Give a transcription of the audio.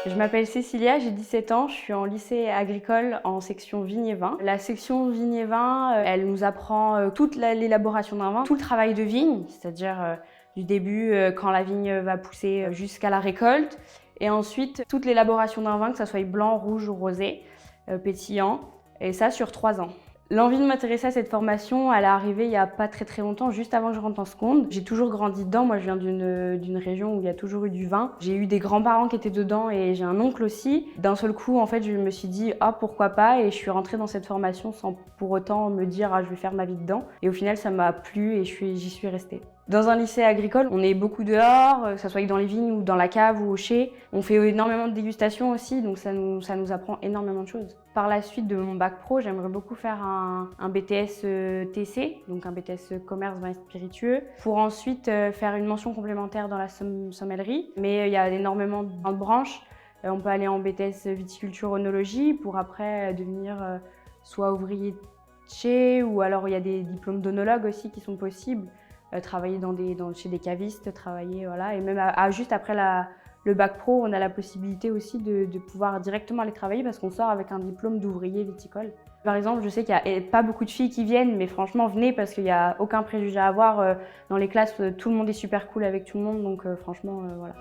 Je m'appelle Cécilia, j'ai 17 ans, je suis en lycée agricole en section vigne et vin. La section vigne et vin, elle nous apprend toute l'élaboration d'un vin, tout le travail de vigne, c'est-à-dire du début quand la vigne va pousser jusqu'à la récolte, et ensuite toute l'élaboration d'un vin, que ça soit blanc, rouge ou rosé, pétillant, et ça sur 3 ans. L'envie de m'intéresser à cette formation, elle est arrivée il n'y a pas très longtemps, juste avant que je rentre en seconde. J'ai toujours grandi dedans, moi je viens d'une région où il y a toujours eu du vin. J'ai eu des grands-parents qui étaient dedans et j'ai un oncle aussi. D'un seul coup, en fait, je me suis dit « Ah, pourquoi pas ?» et je suis rentrée dans cette formation sans pour autant me dire « Ah, je vais faire ma vie dedans ». Et au final, ça m'a plu et j'y suis restée. Dans un lycée agricole, on est beaucoup dehors, que ce soit dans les vignes ou dans la cave ou au chai. On fait énormément de dégustations aussi, donc ça nous apprend énormément de choses. Par la suite de mon bac pro, j'aimerais beaucoup faire un BTS TC, donc un BTS commerce vin et spiritueux, pour ensuite faire une mention complémentaire dans la sommellerie. Mais il y a énormément de branches. On peut aller en BTS viticulture œnologie pour après devenir soit ouvrier de chai, ou alors il y a des diplômes d'œnologue aussi qui sont possibles. Travailler chez des cavistes, travailler, voilà. Et même juste après le bac pro, on a la possibilité aussi de pouvoir directement aller travailler parce qu'on sort avec un diplôme d'ouvrier viticole. Par exemple, je sais qu'il n'y a pas beaucoup de filles qui viennent, mais franchement, venez parce qu'il n'y a aucun préjugé à avoir. Dans les classes, tout le monde est super cool avec tout le monde, donc franchement, voilà.